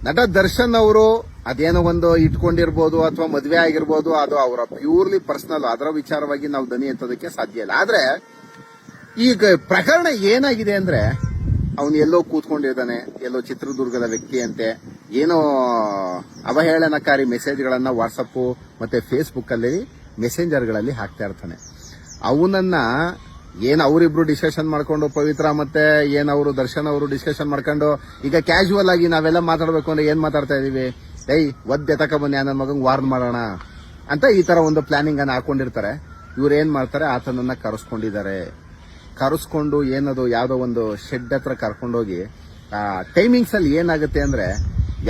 ನಟ ದರ್ಶನ್ ಅವರು ಅದೇನೋ ಒಂದು ಇಟ್ಕೊಂಡಿರ್ಬೋದು ಅಥವಾ ಮದುವೆ ಆಗಿರ್ಬೋದು, ಅದು ಅವರ ಪ್ಯೂರ್ಲಿ ಪರ್ಸನಲ್, ಅದರ ವಿಚಾರವಾಗಿ ನಾವು ದನಿ ಎತ್ತೋದಕ್ಕೆ ಸಾಧ್ಯ ಇಲ್ಲ. ಆದ್ರೆ ಈಗ ಪ್ರಕರಣ ಏನಾಗಿದೆ ಅಂದ್ರೆ, ಅವನು ಎಲ್ಲೋ ಕೂತ್ಕೊಂಡಿರ್ತಾನೆ, ಎಲ್ಲೋ ಚಿತ್ರದುರ್ಗದ ವ್ಯಕ್ತಿ ಅಂತೆ, ಏನೋ ಅವಹೇಳನಕಾರಿ ಮೆಸೇಜ್ಗಳನ್ನ ವಾಟ್ಸಪ್ ಮತ್ತೆ ಫೇಸ್ಬುಕ್ ಅಲ್ಲಿ ಮೆಸೆಂಜರ್ಗಳಲ್ಲಿ ಹಾಕ್ತಾ ಇರ್ತಾನೆ. ಅವನನ್ನ ಅವರಿಬ್ರು ಡಿಸ್ಕಷನ್ ಮಾಡ್ಕೊಂಡು, ಪವಿತ್ರ ಮತ್ತೆ ಅವರು ದರ್ಶನ್ ಅವರು ಡಿಸ್ಕಷನ್ ಮಾಡ್ಕೊಂಡು, ಈಗ ಕ್ಯಾಶುವಲ್ ಆಗಿ ನಾವೆಲ್ಲ ಮಾತಾಡ್ಬೇಕು ಅಂದ್ರೆ ಏನ್ ಮಾತಾಡ್ತಾ ಇದೀವಿ, ಒದ್ದೆ ತಕ ಬನ್ನಿ ನನ್ನ ಮಗಂಗ್ ವಾರ್ನ್ ಮಾಡೋಣ ಅಂತ ಈ ತರ ಒಂದು ಪ್ಲಾನಿಂಗ್ ಅನ್ನ ಹಾಕೊಂಡಿರ್ತಾರೆ. ಇವ್ರು ಏನ್ ಮಾಡ್ತಾರೆ, ಆತನನ್ನ ಕರೆಸ್ಕೊಂಡು ಏನದು ಯಾವ್ದೋ ಒಂದು ಶೆಡ್ ಹತ್ರ ಕರ್ಕೊಂಡೋಗಿ, ಟೈಮಿಂಗ್ಸ್ ಅಲ್ಲಿ ಏನಾಗುತ್ತೆ ಅಂದ್ರೆ,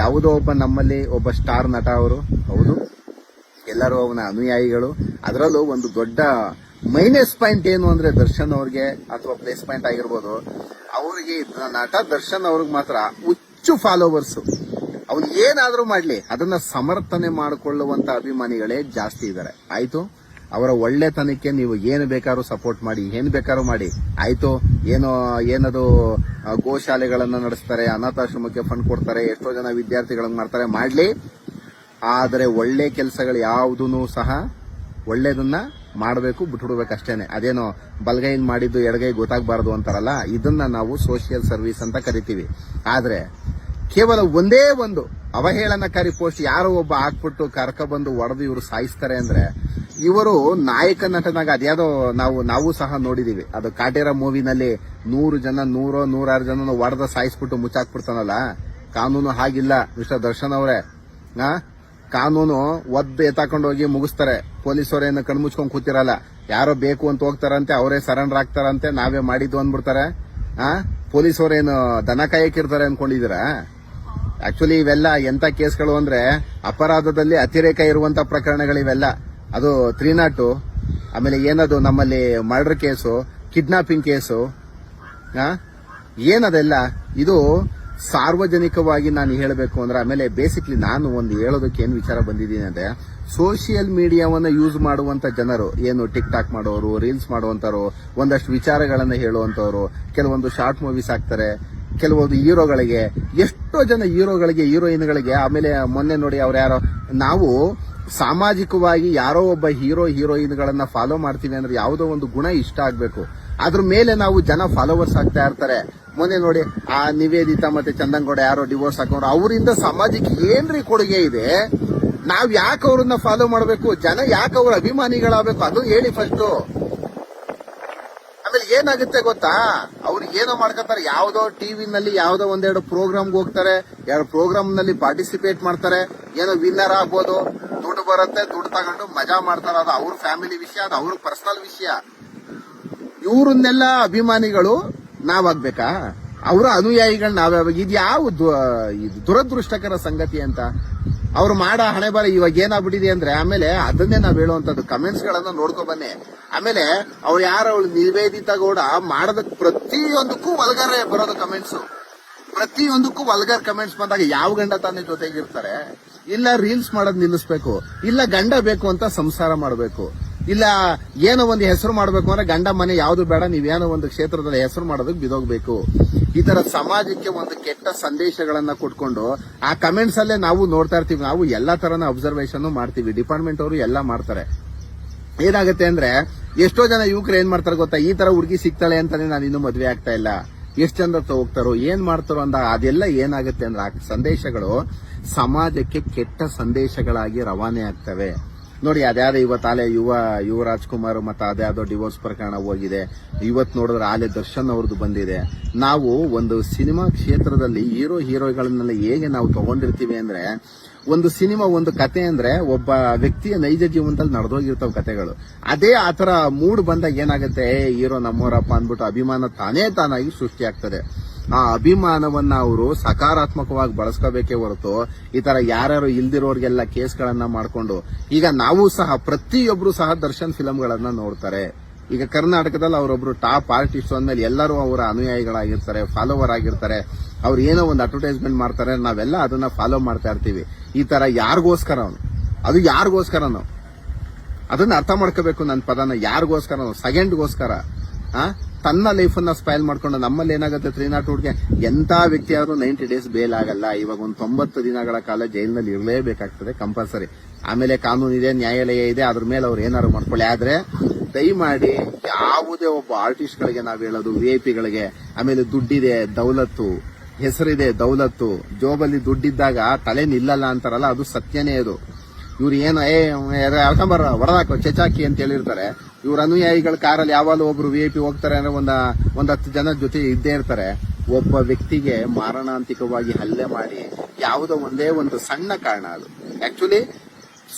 ಯಾವುದೋ ಒಬ್ಬ ನಮ್ಮಲ್ಲಿ ಒಬ್ಬ ಸ್ಟಾರ್ ನಟ ಅವರು, ಹೌದು ಎಲ್ಲರೂ ಅವನ ಅನುಯಾಯಿಗಳು. ಅದರಲ್ಲೂ ಒಂದು ದೊಡ್ಡ ಮೈನಸ್ ಪಾಯಿಂಟ್ ಏನು ಅಂದ್ರೆ, ದರ್ಶನ್ ಅವ್ರಿಗೆ ಅಥವಾ ಪ್ಲೇಸ್ ಪಾಯಿಂಟ್ ಆಗಿರ್ಬೋದು, ಅವ್ರಿಗೆ ನಟ ದರ್ಶನ್ ಅವ್ರಿಗೆ ಮಾತ್ರ ಹುಚ್ಚು ಫಾಲೋವರ್ಸ್. ಅವ್ರು ಏನಾದ್ರೂ ಮಾಡ್ಲಿ ಅದನ್ನ ಸಮರ್ಥನೆ ಮಾಡಿಕೊಳ್ಳುವಂತ ಅಭಿಮಾನಿಗಳೇ ಜಾಸ್ತಿ ಇದ್ದಾರೆ. ಆಯ್ತು, ಅವರ ಒಳ್ಳೆತನಕ್ಕೆ ನೀವು ಏನು ಬೇಕಾದ್ರೂ ಸಪೋರ್ಟ್ ಮಾಡಿ, ಏನ್ ಬೇಕಾದ್ರೂ ಮಾಡಿ, ಆಯ್ತು. ಏನದು ಗೋಶಾಲೆಗಳನ್ನ ನಡೆಸ್ತಾರೆ, ಅನಾಥಾಶ್ರಮಕ್ಕೆ ಫಂಡ್ ಕೊಡ್ತಾರೆ, ಎಷ್ಟೋ ಜನ ವಿದ್ಯಾರ್ಥಿಗಳನ್ನ ಮಾಡ್ತಾರೆ, ಮಾಡ್ಲಿ. ಆದರೆ ಒಳ್ಳೆ ಕೆಲಸಗಳು ಯಾವುದೂ ಸಹ ಒಳ್ಳೇದನ್ನ ಮಾಡಬೇಕು, ಬಿಟ್ಬಿಡ್ಬೇಕು ಅಷ್ಟೇನೆ. ಅದೇನೋ ಬಲಗೈನ್ ಮಾಡಿದ್ದು ಎಡಗೈ ಗೊತ್ತಾಗಬಾರದು ಅಂತಾರಲ್ಲ, ಇದನ್ನ ನಾವು ಸೋಷಿಯಲ್ ಸರ್ವಿಸ್ ಅಂತ ಕರಿತೀವಿ. ಆದ್ರೆ ಕೇವಲ ಒಂದೇ ಒಂದು ಅವಹೇಳನಕಾರಿ ಪೋಸ್ಟ್ ಯಾರೋ ಒಬ್ಬ ಹಾಕ್ಬಿಟ್ಟು ಕರ್ಕೊಬಂದು ಹೊಡೆದು ಇವರು ಸಾಯಿಸ್ತಾರೆ ಅಂದ್ರೆ, ಇವರು ನಾಯಕ ನಟನಾಗ ಅದ್ಯಾವುದೋ ನಾವು ಸಹ ನೋಡಿದೀವಿ. ಅದು ಕಾಟೇರ ಮೂವಿನಲ್ಲಿ 100 ಜನ ಹೊಡೆದ ಸಾಯಿಸ್ಬಿಟ್ಟು ಮುಚ್ಚಾಕ್ಬಿಡ್ತಾನಲ್ಲ. ಕಾನೂನು ಹಾಗಿಲ್ಲ ಮಿಸ್ಟರ್ ದರ್ಶನ್ ಅವರೇ. ಕಾನೂನು ಎತ್ತಾಕೊಂಡೋಗಿ ಮುಗಿಸ್ತಾರೆ. ಪೊಲೀಸರೇನು ಕಣ್ಮುಚ್ಕೊಂಡ್ ಕೂತಿರಲ್ಲ. ಯಾರೋ ಬೇಕು ಅಂತ ಹೋಗ್ತಾರಂತೆ, ಅವರೇ ಸರೆಂಡರ್ ಆಗ್ತಾರಂತೆ, ನಾವೇ ಮಾಡಿದ್ದು ಅಂದ್ಬಿಡ್ತಾರೆ. ಪೊಲೀಸರೇನು ದನ ಕಾಯಕ್ಕಿರ್ತಾರೆ ಅನ್ಕೊಂಡಿದ್ದೀರಾ? ಆಕ್ಚುಲಿ ಇವೆಲ್ಲ ಎಂತ ಕೇಸ್ಗಳು ಅಂದ್ರೆ, ಅಪರಾಧದಲ್ಲಿ ಅತಿರೇಕ ಇರುವಂತ ಪ್ರಕರಣಗಳಿವೆಲ್ಲ. ಅದು 302, ಆಮೇಲೆ ಏನದು ನಮ್ಮಲ್ಲಿ ಮರ್ಡರ್ ಕೇಸು, ಕಿಡ್ನಾಪಿಂಗ್ ಕೇಸು, ಏನದೆಲ್ಲ. ಇದು ಸಾರ್ವಜನಿಕವಾಗಿ ನಾನು ಹೇಳಬೇಕು ಅಂದ್ರೆ, ಆಮೇಲೆ ಬೇಸಿಕ್ಲಿ ನಾನು ಒಂದು ಹೇಳೋದಕ್ಕೆ ಏನ್ ವಿಚಾರ ಬಂದಿದ್ದೀನಿ ಅಂದ್ರೆ, ಸೋಷಿಯಲ್ ಮೀಡಿಯಾವನ್ನ ಯೂಸ್ ಮಾಡುವಂತ ಜನರು, ಏನು ಟಿಕ್ ಟಾಕ್ ಮಾಡೋರು, ರೀಲ್ಸ್ ಮಾಡುವಂತರು, ಒಂದಷ್ಟು ವಿಚಾರಗಳನ್ನ ಹೇಳುವಂತವ್ರು, ಕೆಲವೊಂದು ಶಾರ್ಟ್ ಮೂವೀಸ್ ಹಾಕ್ತಾರೆ, ಕೆಲವೊಂದು ಹೀರೋಗಳಿಗೆ, ಎಷ್ಟೋ ಜನ ಹೀರೋಗಳಿಗೆ, ಹೀರೋಯಿನ್ಗಳಿಗೆ. ಆಮೇಲೆ ಮೊನ್ನೆ ನೋಡಿ ಅವ್ರು ಯಾರೋ, ನಾವು ಸಾಮಾಜಿಕವಾಗಿ ಯಾರೋ ಒಬ್ಬ ಹೀರೋಯಿನ್ಗಳನ್ನ ಫಾಲೋ ಮಾಡ್ತೀವಿ ಅಂದ್ರೆ ಯಾವುದೋ ಒಂದು ಗುಣ ಇಷ್ಟ ಆಗ್ಬೇಕು, ಅದ್ರ ಮೇಲೆ ನಾವು ಜನ ಫಾಲೋವರ್ಸ್ ಆಗ್ತಾ ಇರ್ತಾರೆ. ಮೊನ್ನೆ ನೋಡಿ ಆ ನಿವೇದಿತಾ ಮತ್ತೆ ಚಂದನ್ಗೌಡ ಯಾರೋ ಡಿವೋರ್ಸ್ ಹಾಕೋರು, ಅವರಿಂದ ಸಮಾಜಕ್ಕೆ ಏನ್ರಿ ಕೊಡುಗೆ ಇದೆ? ನಾವ್ ಯಾಕೆ ಅವ್ರನ್ನ ಫಾಲೋ ಮಾಡಬೇಕು? ಜನ ಯಾಕೆ ಅವ್ರ ಅಭಿಮಾನಿಗಳಾಗಬೇಕು? ಅದು ಹೇಳಿ ಫಸ್ಟ್. ಆಮೇಲೆ ಏನಾಗುತ್ತೆ ಗೊತ್ತಾ, ಅವ್ರು ಏನೋ ಮಾಡ್ಕೊತಾರೆ, ಯಾವ್ದೋ ಟಿವಿನಲ್ಲಿ ಯಾವ್ದೋ ಒಂದೆರಡು ಪ್ರೋಗ್ರಾಮ್ಗೆ ಹೋಗ್ತಾರೆ, 2 ಪ್ರೋಗ್ರಾಮ್ ನಲ್ಲಿ ಪಾರ್ಟಿಸಿಪೇಟ್ ಮಾಡ್ತಾರೆ, ಏನೋ ವಿನ್ನರ್ ಆಗ್ಬೋದು, ದುಡ್ಡು ಬರುತ್ತೆ, ದುಡ್ಡು ತಗೊಂಡು ಮಜಾ ಮಾಡ್ತಾರೆ. ಅದು ಅವ್ರ ಫ್ಯಾಮಿಲಿ ವಿಷಯ, ಅದು ಅವ್ರ ಪರ್ಸನಲ್ ವಿಷಯ. ಇವ್ರನ್ನೆಲ್ಲ ಅಭಿಮಾನಿಗಳು ನಾವಾಗ್ಬೇಕಾ? ಅವರ ಅನುಯಾಯಿಗಳು ನಾವ್ಯಾವಾಗ? ಇದು ಯಾವ ದುರದೃಷ್ಟಕರ ಸಂಗತಿ ಅಂತ. ಅವ್ರು ಮಾಡೋ ಹಣೆ ಬರ ಇವಾಗ ಏನಾಗ್ಬಿಟ್ಟಿದೆ ಅಂದ್ರೆ, ಆಮೇಲೆ ಅದನ್ನೇ ನಾವ್ ಹೇಳುವಂತದ್ದು, ಕಮೆಂಟ್ಸ್ ಗಳನ್ನ ನೋಡ್ಕೊ ಬನ್ನಿ. ಆಮೇಲೆ ಅವ್ರು ಅವಳು ನಿವೇದಿತಾ ಗೌಡ ಮಾಡೋದಕ್ಕೆ ಪ್ರತಿಯೊಂದಕ್ಕೂ ವಲ್ಗರ್ ಬರೋದು ಕಮೆಂಟ್ಸ್. ಪ್ರತಿಯೊಂದಕ್ಕೂ ವಲ್ಗರ್ ಕಮೆಂಟ್ಸ್ ಬಂದಾಗ ಯಾವ ಗಂಡ ತಾನೇ ಜೊತೆಗಿರ್ತಾರೆ? ಇಲ್ಲ ರೀಲ್ಸ್ ಮಾಡೋದ್ ನಿಲ್ಲಿಸ್ಬೇಕು, ಇಲ್ಲ ಗಂಡ ಬೇಕು ಅಂತ ಸಂಸಾರ ಮಾಡಬೇಕು, ಇಲ್ಲ ಏನೋ ಒಂದು ಹೆಸರು ಮಾಡಬೇಕು ಅಂದ್ರೆ ಗಂಡ ಮನೆ ಯಾವ್ದು ಬೇಡ, ನೀವೇನೋ ಒಂದು ಕ್ಷೇತ್ರದಲ್ಲಿ ಹೆಸರು ಮಾಡೋದಕ್ಕೆ ಬಿದೋಗ್ಬೇಕು. ಈ ತರ ಸಮಾಜಕ್ಕೆ ಒಂದು ಕೆಟ್ಟ ಸಂದೇಶಗಳನ್ನ ಕೊಟ್ಕೊಂಡು ಆ ಕಮೆಂಟ್ಸ್ ಅಲ್ಲೇ ನಾವು ನೋಡ್ತಾ ಇರ್ತೀವಿ. ನಾವು ಎಲ್ಲಾ ತರನ ಅಬ್ಸರ್ವೇಷನ್ ಮಾಡ್ತೀವಿ, ಡಿಪಾರ್ಟ್ಮೆಂಟ್ ಅವರು ಎಲ್ಲ ಮಾಡ್ತಾರೆ. ಏನಾಗುತ್ತೆ ಅಂದ್ರೆ, ಎಷ್ಟೋ ಜನ ಯುವಕರು ಏನ್ ಮಾಡ್ತಾರೆ ಗೊತ್ತಾ, ಈ ತರ ಹುಡುಗಿ ಸಿಗ್ತಾಳೆ ಅಂತಾನೆ ನಾನು ಇನ್ನೂ ಮದ್ವೆ ಆಗ್ತಾ ಇಲ್ಲ, ಎಷ್ಟ್ ಚಂದ ಹೋಗ್ತಾರೋ, ಏನ್ ಮಾಡ್ತಾರೋ ಅಂದ. ಅದೆಲ್ಲ ಏನಾಗುತ್ತೆ ಅಂದ್ರೆ, ಆ ಸಂದೇಶಗಳು ಸಮಾಜಕ್ಕೆ ಕೆಟ್ಟ ಸಂದೇಶಗಳಾಗಿ ರವಾನೆ ಆಗ್ತವೆ. ನೋಡಿ, ಅದ್ಯಾವುದೋ ಇವತ್ತಾಲೆ ಯುವ ರಾಜ್ಕುಮಾರ್ ಮತ್ತೆ ಅದ್ಯಾವುದೋ ಡಿವೋರ್ಸ್ ಪ್ರಕರಣ ಹೋಗಿದೆ. ಇವತ್ತು ನೋಡಿದ್ರೆ ಆಲೆ ದರ್ಶನ್ ಅವ್ರದ್ದು ಬಂದಿದೆ. ನಾವು ಒಂದು ಸಿನಿಮಾ ಕ್ಷೇತ್ರದಲ್ಲಿ ಹೀರೋಗಳನ್ನೆಲ್ಲ ಹೇಗೆ ನಾವು ತಗೊಂಡಿರ್ತೀವಿ ಅಂದ್ರೆ, ಒಂದು ಸಿನಿಮಾ, ಒಂದು ಕತೆ ಅಂದ್ರೆ ಒಬ್ಬ ವ್ಯಕ್ತಿಯ ನೈಜ ಜೀವನದಲ್ಲಿ ನಡೆದೋಗಿರ್ತಾವ ಕತೆಗಳು. ಅದೇ ಆತರ ಮೂಡ್ ಬಂದಾಗ ಏನಾಗುತ್ತೆ, ಹೀರೋ ನಮ್ಮವರಪ್ಪ ಅಂದ್ಬಿಟ್ಟು ಅಭಿಮಾನ ತಾನಾಗಿ ಸೃಷ್ಟಿಯಾಗ್ತದೆ. ಆ ಅಭಿಮಾನವನ್ನ ಅವರು ಸಕಾರಾತ್ಮಕವಾಗಿ ಬಳಸ್ಕೋಬೇಕೇ ಹೊರತು ಈ ತರ ಯಾರ್ಯಾರು ಇಲ್ದಿರೋರ್ಗೆಲ್ಲ ಕೇಸ್ಗಳನ್ನ ಮಾಡ್ಕೊಂಡು, ಈಗ ನಾವು ಸಹ ಪ್ರತಿಯೊಬ್ರು ಸಹ ದರ್ಶನ್ ಫಿಲಂಗಳನ್ನ ನೋಡ್ತಾರೆ. ಈಗ ಕರ್ನಾಟಕದಲ್ಲಿ ಅವರೊಬ್ರು ಟಾಪ್ ಆರ್ಟಿಸ್ಟ್ ಅಂದ್ಮೇಲೆ ಎಲ್ಲರೂ ಅವರ ಅನುಯಾಯಿಗಳಾಗಿರ್ತಾರೆ, ಫಾಲೋವರ್ ಆಗಿರ್ತಾರೆ. ಅವ್ರು ಏನೋ ಒಂದು ಅಡ್ವರ್ಟೈಸ್ಮೆಂಟ್ ಮಾಡ್ತಾರೆ, ನಾವೆಲ್ಲ ಅದನ್ನ ಫಾಲೋ ಮಾಡ್ತಾ ಇರ್ತೀವಿ. ಈ ತರ ಯಾರಿಗೋಸ್ಕರನೋ ಅದನ್ನ ಅರ್ಥ ಮಾಡ್ಕೋಬೇಕು. ನನ್ನ ಪದನ ಯಾರಿಗೋಸ್ಕರನೋ, ಸೆಕೆಂಡ್ಗೋಸ್ಕರ ತನ್ನ ಲೈಫ್ ಅನ್ನ ಸ್ಪೈಲ್ ಮಾಡ್ಕೊಂಡು ನಮ್ಮಲ್ಲಿ ಏನಾಗುತ್ತೆ 302ಗೆ ಎಂತ ವ್ಯಕ್ತಿ ಆದ್ರೂ 90 ಡೇಸ್ ಬೇಲ್ ಆಗಲ್ಲ. ಇವಾಗ ಒಂದು 90 ದಿನಗಳ ಕಾಲ ಜೈಲಿನಲ್ಲಿ ಇರಲೇಬೇಕಾಗ್ತದೆ ಕಂಪಲ್ಸರಿ. ಆಮೇಲೆ ಕಾನೂನು ಇದೆ, ನ್ಯಾಯಾಲಯ ಇದೆ, ಅದ್ರ ಮೇಲೆ ಅವ್ರು ಏನಾದ್ರು ಮಾಡ್ಕೊಳ್ಳಿ. ಆದ್ರೆ ದಯಮಾಡಿ ಯಾವುದೇ ಒಬ್ಬ ಆರ್ಟಿಸ್ಟ್ ಗಳಿಗೆ ನಾವ್ ಹೇಳೋದು, ವಿಐಪಿಗಳಿಗೆ, ಆಮೇಲೆ ದುಡ್ಡಿದೆ ದೌಲತ್ತು, ಹೆಸರಿದೆ ದೌಲತ್ತು, ಜೋಬಲ್ಲಿ ದುಡ್ಡಿದ್ದಾಗ ತಲೆ ನಿಲ್ಲಲ್ಲ ಅಂತಾರಲ್ಲ, ಅದು ಸತ್ಯನೇ. ಅದು ಇವ್ರು ಏನು ಯಾಕಂಬರ ಹೊಡೆದಾಕೋ ಚೆಚಾಕಿ ಅಂತ ಹೇಳಿರ್ತಾರೆ. ಇವ್ರ ಅನುಯಾಯಿಗಳ ಕಾರಲ್ಲಿ ಯಾವಾಗಲೂ ಒಬ್ರು ವಿಐಪಿ ಹೋಗ್ತಾರೆ ಅಂದ್ರೆ ಒಂದ್ 10 ಜನ ಜೊತೆ ಇದ್ದೇ ಇರ್ತಾರೆ. ಒಬ್ಬ ವ್ಯಕ್ತಿಗೆ ಮಾರಣಾಂತಿಕವಾಗಿ ಹಲ್ಲೆ ಮಾಡಿ ಯಾವುದೋ ಒಂದೇ ಒಂದು ಸಣ್ಣ ಕಾರಣ. ಅದು ಆಕ್ಚುಲಿ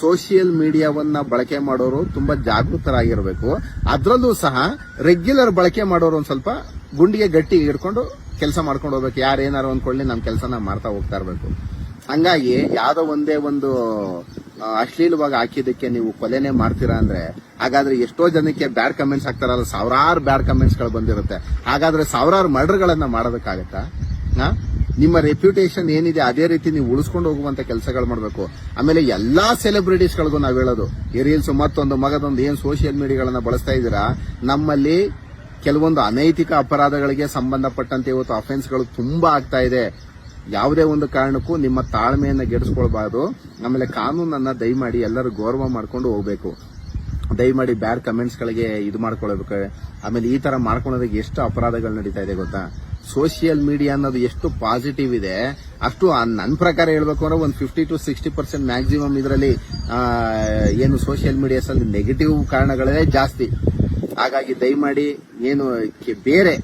ಸೋಷಿಯಲ್ ಮೀಡಿಯಾವನ್ನ ಬಳಕೆ ಮಾಡೋರು ತುಂಬಾ ಜಾಗೃತರಾಗಿರ್ಬೇಕು. ಅದ್ರಲ್ಲೂ ಸಹ ರೆಗ್ಯುಲರ್ ಬಳಕೆ ಮಾಡೋರು ಒಂದ್ ಸ್ವಲ್ಪ ಗುಂಡಿಗೆ ಗಟ್ಟಿ ಹಿಡ್ಕೊಂಡು ಕೆಲಸ ಮಾಡ್ಕೊಂಡು ಹೋಗ್ಬೇಕು. ಯಾರು ಏನಾರು ಅಂದ್ಕೊಳ್ಳಿ, ನಮ್ ಕೆಲಸನ ಮಾಡ್ತಾ ಹೋಗ್ತಾ ಇರ್ಬೇಕು. ಹಂಗಾಗಿ ಯಾವ್ದೋ ಒಂದೇ ಒಂದು ಅಶ್ಲೀಲವಾಗಿ ಹಾಕಿದ್ದಕ್ಕೆ ನೀವು ಕೊಲೆನೇ ಮಾಡ್ತೀರಾ ಅಂದ್ರೆ, ಹಾಗಾದ್ರೆ ಎಷ್ಟೋ ಜನಕ್ಕೆ ಬ್ಯಾಡ್ ಕಮೆಂಟ್ಸ್ ಹಾಕ್ತಾರಲ್ಲ, ಸಾವಿರಾರು ಬ್ಯಾಡ್ ಕಮೆಂಟ್ಸ್ ಗಳು ಬಂದಿರುತ್ತೆ. ಹಾಗಾದ್ರೆ ಸಾವಿರಾರು ಮರ್ಡರ್ಗಳನ್ನ ಮಾಡೋದಕ್ಕಾಗತ್ತಾ? ನಿಮ್ಮ ರೆಪ್ಯುಟೇಷನ್ ಏನಿದೆ ಅದೇ ರೀತಿ ನೀವು ಉಳಿಸ್ಕೊಂಡು ಹೋಗುವಂತ ಕೆಲಸಗಳು ಮಾಡಬೇಕು. ಆಮೇಲೆ ಎಲ್ಲಾ ಸೆಲೆಬ್ರಿಟೀಸ್ ಗಳಿಗೂ ನಾವ್ ಹೇಳೋದು, ಈ ರೀಲ್ಸ್ ಮತ್ತೊಂದು ಮಗದೊಂದು ಏನ್ ಸೋಷಿಯಲ್ ಮೀಡಿಯಾಗಳನ್ನ ಬಳಸ್ತಾ ಇದ್ದೀರಾ, ನಮ್ಮಲ್ಲಿ ಕೆಲವೊಂದು ಅನೈತಿಕ ಅಪರಾಧಗಳಿಗೆ ಸಂಬಂಧಪಟ್ಟಂತೆ ಇವತ್ತು ಅಫೆನ್ಸ್ಗಳು ತುಂಬಾ ಆಗ್ತಾ ಇದೆ. ಯಾವುದೇ ಒಂದು ಕಾರಣಕ್ಕೂ ನಿಮ್ಮ ತಾಳ್ಮೆಯನ್ನ ಗೆಡಿಸ್ಕೊಳ್ಬಾರ್ದು. ಆಮೇಲೆ ಕಾನೂನನ್ನ ದಯಮಾಡಿ ಎಲ್ಲರೂ ಗೌರವ ಮಾಡ್ಕೊಂಡು ಹೋಗ್ಬೇಕು. ದಯಮಾಡಿ ಬ್ಯಾಡ್ ಕಮೆಂಟ್ಸ್ ಗಳಿಗೆ ಇದು ಮಾಡ್ಕೊಳ್ಬೇಕು. ಆಮೇಲೆ ಈ ತರ ಮಾಡ್ಕೊಳ್ಳೋದಕ್ಕೆ ಎಷ್ಟು ಅಪರಾಧಗಳು ನಡೀತಾ ಇದೆ ಗೊತ್ತಾ? ಸೋಷಿಯಲ್ ಮೀಡಿಯಾ ಅನ್ನೋದು ಎಷ್ಟು ಪಾಸಿಟಿವ್ ಇದೆ, ಅಷ್ಟು ನನ್ನ ಪ್ರಕಾರ ಹೇಳ್ಬೇಕು ಅಂದ್ರೆ ಒಂದು 50 to 60% ಮ್ಯಾಕ್ಸಿಮಮ್ ಇದರಲ್ಲಿ ಏನು ಸೋಷಿಯಲ್ ಮೀಡಿಯಾಸ್ ಅಲ್ಲಿ ನೆಗೆಟಿವ್ ಕಾರಣಗಳೇ ಜಾಸ್ತಿ. ಹಾಗಾಗಿ ದಯಮಾಡಿ ಬೇರೆ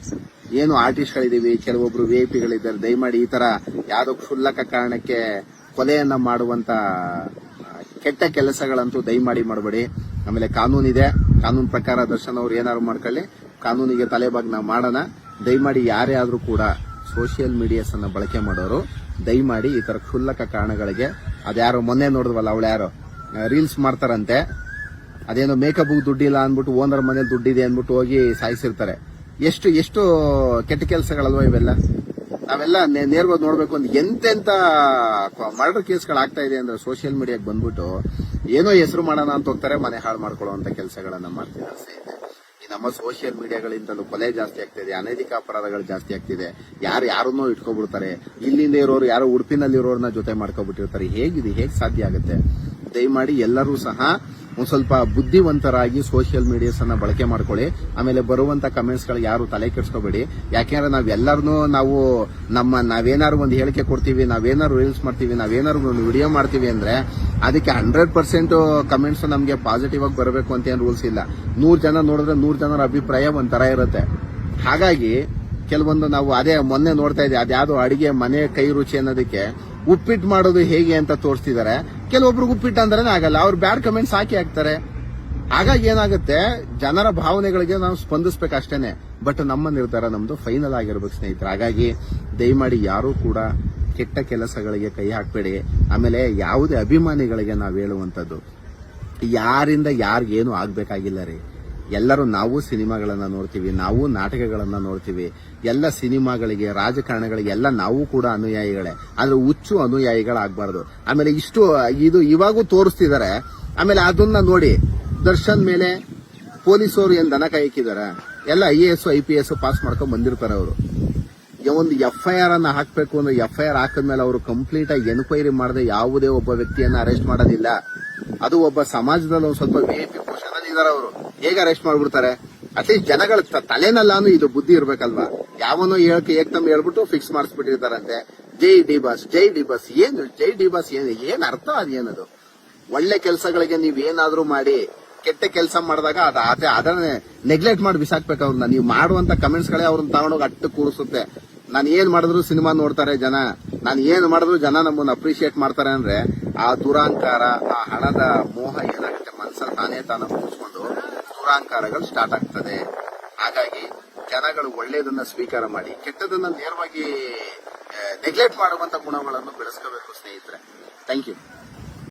ಏನು ಆರ್ಟಿಸ್ಟ್ಗಳಿದೀವಿ, ಕೆಲವೊಬ್ರು ವಿಐಪಿಗಳಿದ್ದಾರೆ, ದಯಮಾಡಿ ಈ ತರ ಯಾವುದೋ ಕ್ಷುಲ್ಲಕ ಕಾರಣಕ್ಕೆ ಕೊಲೆಯನ್ನ ಮಾಡುವಂತ ಕೆಟ್ಟ ಕೆಲಸಗಳಂತೂ ದಯಮಾಡಿ ಮಾಡಬೇಡಿ. ಆಮೇಲೆ ಕಾನೂನಿದೆ, ಕಾನೂನು ಪ್ರಕಾರ ದರ್ಶನ್ ಅವ್ರು ಏನಾದ್ರು ಮಾಡ್ಕೊಳ್ಳಿ, ಕಾನೂನಿಗೆ ತಲೆಬಾಗಿ ನಾವು ಮಾಡೋಣ. ದಯಮಾಡಿ ಯಾರೇ ಆದ್ರೂ ಕೂಡ ಸೋಷಿಯಲ್ ಮೀಡಿಯಾಸ್ ಅನ್ನ ಬಳಕೆ ಮಾಡೋರು ದಯಮಾಡಿ ಈ ತರ ಕ್ಷುಲ್ಲಕ ಕಾರಣಗಳಿಗೆ, ಅದ್ಯಾರೋ ಮೊನ್ನೆ ನೋಡಿದ್ವಲ್ಲ, ಅವಳು ಯಾರೋ ರೀಲ್ಸ್ ಮಾಡ್ತಾರಂತೆ, ಅದೇನೋ ಮೇಕಪ್ ದುಡ್ಡಿಲ್ಲ ಅಂದ್ಬಿಟ್ಟು ಓನರ್ ಮನೇಲಿ ದುಡ್ಡಿದೆ ಅಂದ್ಬಿಟ್ಟು ಹೋಗಿ ಸಾಯಿಸಿರ್ತಾರೆ. ಎಷ್ಟು ಕೆಟ್ಟ ಕೆಲಸಗಳಲ್ವಾ ಇವೆಲ್ಲ. ನಾವೆಲ್ಲ ನೇರವಾಗಿ ನೋಡ್ಬೇಕು. ಒಂದು ಎಂತೆಂತ ಮರ್ಡರ್ ಕೇಸ್ಗಳಾಗ್ತಾ ಇದೆ ಅಂದ್ರೆ ಸೋಷಿಯಲ್ ಮೀಡಿಯಾಗೆ ಬಂದ್ಬಿಟ್ಟು ಏನೋ ಹೆಸರು ಮಾಡೋಣ ಅಂತ ಹೋಗ್ತಾರೆ, ಮನೆ ಹಾಳು ಮಾಡ್ಕೊಳ್ಳುವಂತ ಕೆಲಸಗಳನ್ನ ಮಾಡ್ತಿದ್ದಾರೆ. ಈ ನಮ್ಮ ಸೋಷಿಯಲ್ ಮೀಡಿಯಾಗಳಿಂದಲೂ ಕೊಲೆ ಜಾಸ್ತಿ ಆಗ್ತಿದೆ, ಅನೈತಿಕ ಅಪರಾಧಗಳು ಜಾಸ್ತಿ ಆಗ್ತಿದೆ. ಯಾರನ್ನೋ ಇಟ್ಕೊಬಿಡ್ತಾರೆ. ಇಲ್ಲಿಂದ ಇರೋರು ಯಾರೋ ಉಡುಪಿನಲ್ಲಿರೋರ್ನ ಜೊತೆ ಮಾಡ್ಕೊಬಿಟ್ಟಿರ್ತಾರೆ. ಹೇಗೆ ಸಾಧ್ಯ ಆಗುತ್ತೆ? ದಯಮಾಡಿ ಎಲ್ಲರೂ ಸಹ ಒಂದ್ ಸ್ವಲ್ಪ ಬುದ್ಧಿವಂತರಾಗಿ ಸೋಷಿಯಲ್ ಮೀಡಿಯಾಸ್ ಅನ್ನ ಬಳಕೆ ಮಾಡ್ಕೊಳ್ಳಿ. ಆಮೇಲೆ ಬರುವಂತ ಕಮೆಂಟ್ಸ್ ಗಳಿಗೆ ಯಾರು ತಲೆ ಕೆಡಿಸ್ಕೋಬೇಡಿ. ಯಾಕೆಂದ್ರೆ ನಾವೆಲ್ಲರನ್ನೂ ನಾವೇನಾದ್ರು ಒಂದು ಹೇಳಿಕೆ ಕೊಡ್ತೀವಿ, ನಾವೇನಾದ್ರು ರೀಲ್ಸ್ ಮಾಡ್ತೀವಿ, ನಾವೇನಾದ್ರು ಒಂದು ವಿಡಿಯೋ ಮಾಡ್ತೀವಿ ಅಂದ್ರೆ ಅದಕ್ಕೆ 100% ಕಮೆಂಟ್ಸ್ ನಮಗೆ ಪಾಸಿಟಿವ್ ಆಗಿ ಬರಬೇಕು ಅಂತ ಏನು ರೂಲ್ಸ್ ಇಲ್ಲ. 100 ಜನ ನೋಡಿದ್ರೆ 100 ಜನರ ಅಭಿಪ್ರಾಯ ಒಂಥರ ಇರುತ್ತೆ. ಹಾಗಾಗಿ ಕೆಲವೊಂದು ನಾವು ಅದೇ ಮೊನ್ನೆ ನೋಡ್ತಾ ಇದ್ದೀವಿ, ಅದ್ಯಾವುದೋ ಅಡಿಗೆ ಮನೆ ಕೈ ರುಚಿ ಅನ್ನೋದಕ್ಕೆ ಉಪ್ಪಿಟ್ಟು ಮಾಡೋದು ಹೇಗೆ ಅಂತ ತೋರಿಸ್ತಿದ್ದಾರೆ. ಕೆಲವೊಬ್ರಿಗೆ ಉಪ್ಪಿಟ್ಟು ಅಂದ್ರೆ ಆಗಲ್ಲ, ಅವ್ರು ಬ್ಯಾಡ್ ಕಮೆಂಟ್ಸ್ ಹಾಕ್ತಾರೆ. ಹಾಗಾಗಿ ಏನಾಗುತ್ತೆ, ಜನರ ಭಾವನೆಗಳಿಗೆ ನಾವು ಸ್ಪಂದಿಸ್ಬೇಕು ಅಷ್ಟೇನೆ. ಬಟ್ ನಮ್ಮ ನಿರ್ಧಾರ ನಮ್ದು ಫೈನಲ್ ಆಗಿರ್ಬೇಕು ಸ್ನೇಹಿತರೆ. ಹಾಗಾಗಿ ದಯಮಾಡಿ ಯಾರೂ ಕೂಡ ಕೆಟ್ಟ ಕೆಲಸಗಳಿಗೆ ಕೈ ಹಾಕಬೇಡಿ. ಆಮೇಲೆ ಯಾವುದೇ ಅಭಿಮಾನಿಗಳಿಗೆ ನಾವು ಹೇಳುವಂತದ್ದು, ಯಾರಿಂದ ಯಾರಿಗೇನು ಆಗ್ಬೇಕಾಗಿಲ್ಲ ರೀ. ಎಲ್ಲರೂ ನಾವು ಸಿನಿಮಾಗಳನ್ನ ನೋಡ್ತೀವಿ, ನಾವು ನಾಟಕಗಳನ್ನ ನೋಡ್ತೀವಿ. ಎಲ್ಲ ಸಿನಿಮಾಗಳಿಗೆ, ರಾಜಕಾರಣಗಳಿಗೆ ಎಲ್ಲ ನಾವು ಕೂಡ ಅನುಯಾಯಿಗಳೇ. ಆದ್ರೆ ಹುಚ್ಚು ಅನುಯಾಯಿಗಳಾಗಬಾರ್ದು. ಆಮೇಲೆ ಇದು ಇವಾಗೂ ತೋರಿಸ್ತಿದ್ದಾರೆ. ಆಮೇಲೆ ಅದನ್ನ ನೋಡಿ ದರ್ಶನ್ ಮೇಲೆ ಪೊಲೀಸರು ಏನ್ ದನ ಕಾಯ್ಕಿದಾರ, ಎಲ್ಲ IAS IPS ಪಾಸ್ ಮಾಡ್ಕೊಂಡ್ ಬಂದಿರ್ತಾರೆ. ಅವರು ಒಂದು FIR ಅನ್ನ ಹಾಕ್ಬೇಕು ಅಂದ್ರೆ FIR ಹಾಕಿದ್ಮೇಲೆ ಅವರು ಕಂಪ್ಲೀಟ್ ಆಗಿ ಎನ್ಕ್ವೈರಿ ಮಾಡದೆ ಯಾವುದೇ ಒಬ್ಬ ವ್ಯಕ್ತಿಯನ್ನ ಅರೆಸ್ಟ್ ಮಾಡೋದಿಲ್ಲ. ಅದು ಒಬ್ಬ ಸಮಾಜದಲ್ಲಿ ಒಂದು ಸ್ವಲ್ಪ VIP ಪೊಸಿಷನ್ ಅಲ್ಲಿ ಇದಾರೆ, ಅವರು ಹೇಗೆ ಅರೆಸ್ಟ್ ಮಾಡ್ಬಿಡ್ತಾರೆ? ಅಟ್ಲೀಸ್ಟ್ ಜನಗಳ ತಲೆನಲ್ಲಾನು ಇದು ಬುದ್ಧಿ ಇರ್ಬೇಕಲ್ವಾ? ಯಾವನೋ ಏಕ್ದಮ್ ಹೇಳ್ಬಿಟ್ಟು ಫಿಕ್ಸ್ ಮಾಡಿಸ್ಬಿಟ್ಟಿರ್ತಾರಂತೆ. ಜೈ ಡಿ ಬಾಸ್, ಜೈ ಡಿ ಬಾಸ್. ಏನು ಜೈ ಡಿ ಬಾಸ್? ಏನ್ ಅರ್ಥ? ಅದೇನದು? ಒಳ್ಳೆ ಕೆಲಸಗಳಿಗೆ ನೀವೇನಾದ್ರೂ ಮಾಡಿ, ಕೆಟ್ಟ ಕೆಲಸ ಮಾಡಿದಾಗ ಅದನ್ನ ನೆಗ್ಲೆಕ್ಟ್ ಮಾಡಿ ಬಿಸಾಕ್ಬೇಕು ಅವ್ರನ್ನ. ನೀವು ಮಾಡುವಂತ ಕಮೆಂಟ್ಸ್ ಗಳೇ ಅವ್ರನ್ನ ತಗೊಂಡೋಗಿ ಅಟ್ಟು ಕೂರಿಸುತ್ತೆ. ನಾನು ಏನ್ ಮಾಡಿದ್ರು ಸಿನಿಮಾ ನೋಡ್ತಾರೆ ಜನ, ನಾನು ಏನ್ ಮಾಡಿದ್ರು ಜನ ನಮ್ಮನ್ನ ಅಪ್ರಿಶಿಯೇಟ್ ಮಾಡ್ತಾರೆ ಅಂದ್ರೆ ಆ ದುರಾಂಕಾರ, ಆ ಹಣದ ಮೋಹ ಏನಾಗುತ್ತೆ ಮನಸ್ಸಲ್ಲಿ ತಾನೇ ಕೂರಿಸ್ಕೊಂಡು ದುರಾಂಕಾರಗಳು ಸ್ಟಾರ್ಟ್ ಆಗ್ತದೆ. ಹಾಗಾಗಿ ಜನಗಳು ಒಳ್ಳೆಯದನ್ನ ಸ್ವೀಕಾರ ಮಾಡಿ, ಕೆಟ್ಟದನ್ನ ನೇರವಾಗಿ ನೆಗ್ಲೆಕ್ಟ್ ಮಾಡುವಂತ ಗುಣಗಳನ್ನು ಬೆಳೆಸ್ಕೋಬೇಕು ಸ್ನೇಹಿತರೆ. Thank you.